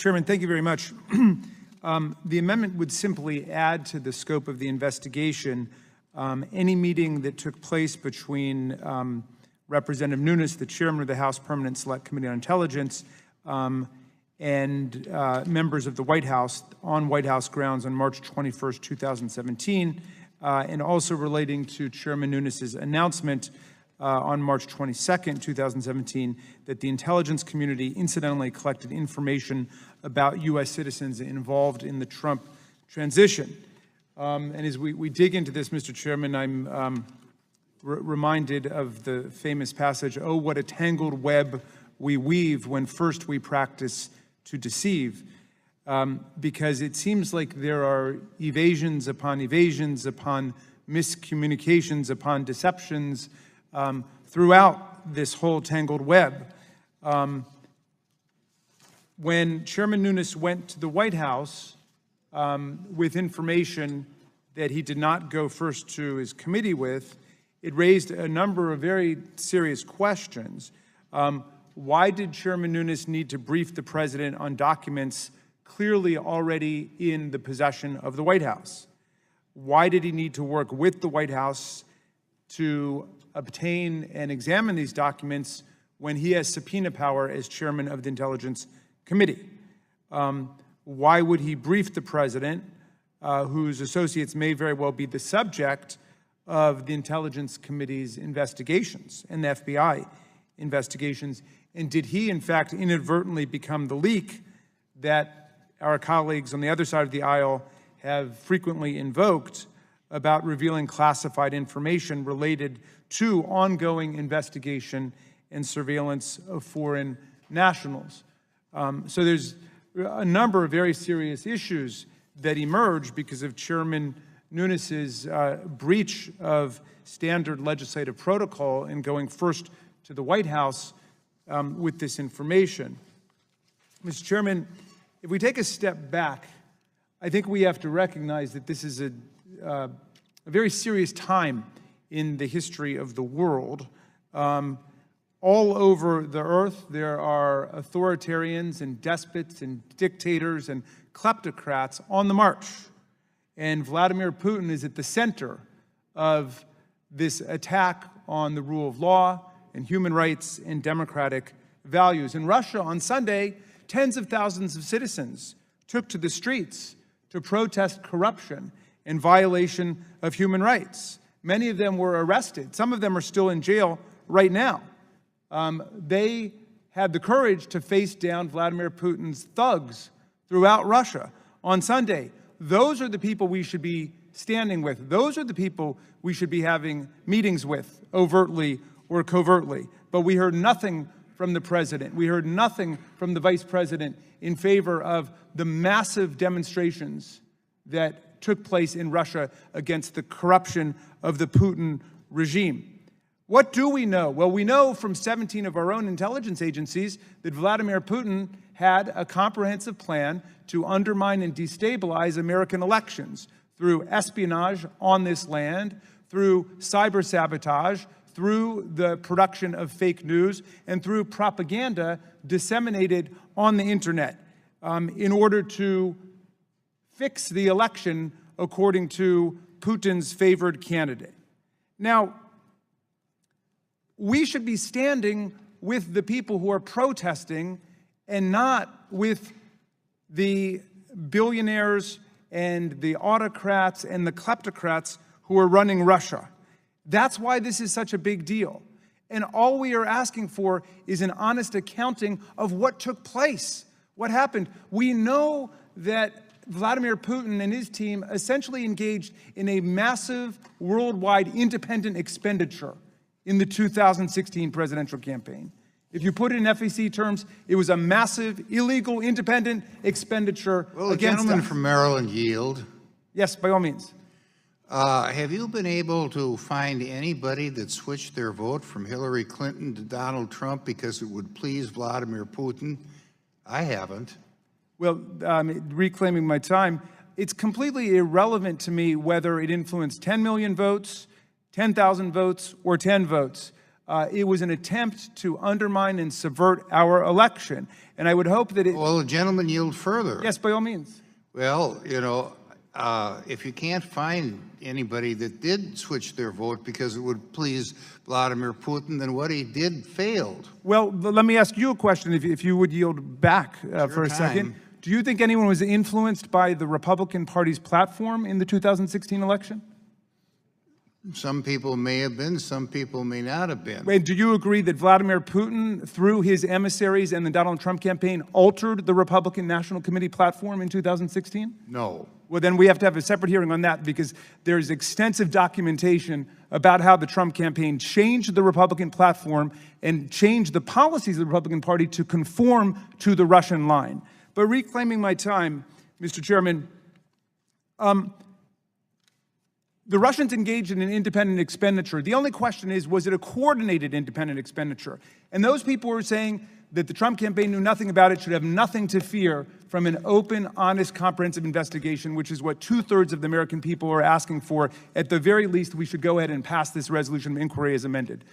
Chairman, thank you very much. The amendment would simply add to the scope of the investigation any meeting that took place between Representative Nunes, the chairman of the House Permanent Select Committee on Intelligence, and members of the White House on White House grounds on March 21st, 2017, and also relating to Chairman Nunes's announcement on March 22nd, 2017, that the intelligence community incidentally collected information about U.S. citizens involved in the Trump transition. And as we dig into this, Mr. Chairman, I'm reminded of the famous passage, "Oh, what a tangled web we weave when first we practice to deceive," because it seems like there are evasions upon miscommunications, upon deceptions throughout this whole tangled web. When Chairman Nunes went to the White House with information that he did not go first to his committee with, it raised a number of very serious questions. Why did Chairman Nunes need to brief the president on documents clearly already in the possession of the White House? Why did he need to work with the White House to obtain and examine these documents when he has subpoena power as chairman of the Intelligence Committee? Why would he brief the president, whose associates may very well be the subject of the Intelligence Committee's investigations and the FBI investigations? And did he, in fact, inadvertently become the leak that our colleagues on the other side of the aisle have frequently invoked about revealing classified information related to ongoing investigation and surveillance of foreign nationals? So there's a number of very serious issues that emerge because of Chairman Nunes's breach of standard legislative protocol in going first to the White House with this information. Mr. Chairman, if we take a step back, I think we have to recognize that this is a very serious time in the history of the world. All over the earth, there are authoritarians and despots and dictators and kleptocrats on the march. And Vladimir Putin is at the center of this attack on the rule of law and human rights and democratic values. In Russia, on Sunday, tens of thousands of citizens took to the streets to protest corruption and violation of human rights. Many of them were arrested. Some of them are still in jail right now. They had the courage to face down Vladimir Putin's thugs throughout Russia on Sunday. Those are the people we should be standing with. Those are the people we should be having meetings with, overtly or covertly. But we heard nothing from the president. We heard nothing from the vice president in favor of the massive demonstrations that took place in Russia against the corruption of the Putin regime. What do we know? Well, we know from 17 of our own intelligence agencies that Vladimir Putin had a comprehensive plan to undermine and destabilize American elections through espionage on this land, through cyber sabotage, through the production of fake news, and through propaganda disseminated on the internet in order to fix the election according to Putin's favored candidate. Now, we should be standing with the people who are protesting and not with the billionaires and the autocrats and the kleptocrats who are running Russia. That's why this is such a big deal. And all we are asking for is an honest accounting of what took place, what happened. We know that Vladimir Putin and his team essentially engaged in a massive worldwide independent expenditure in the 2016 presidential campaign. If you put it in FEC terms, it was a massive, illegal, independent expenditure Will the against gentleman us. from Maryland yield? Yes, by all means. Have you been able to find anybody that switched their vote from Hillary Clinton to Donald Trump because it would please Vladimir Putin? I haven't. Well, reclaiming my time, it's completely irrelevant to me whether it influenced 10 million votes, 10,000 votes, or 10 votes. It was an attempt to undermine and subvert our election. And I would hope that it... Well, the gentleman yield further. Yes, by all means. Well, you know, if you can't find anybody that did switch their vote because it would please Vladimir Putin, then what he did failed. Well, let me ask you a question, if you would yield back for a second. Do you think anyone was influenced by the Republican Party's platform in the 2016 election? Some people may have been, some people may not have been. And do you agree that Vladimir Putin, through his emissaries and the Donald Trump campaign, altered the Republican National Committee platform in 2016? No. Well, then we have to have a separate hearing on that, because there's extensive documentation about how the Trump campaign changed the Republican platform and changed the policies of the Republican Party to conform to the Russian line. But reclaiming my time, Mr. Chairman, the Russians engaged in an independent expenditure. The only question is, was it a coordinated independent expenditure? And those people were saying that the Trump campaign knew nothing about it, should have nothing to fear from an open, honest, comprehensive investigation, which is what 2/3 of the American people are asking for. At the very least, we should go ahead and pass this resolution of inquiry as amended.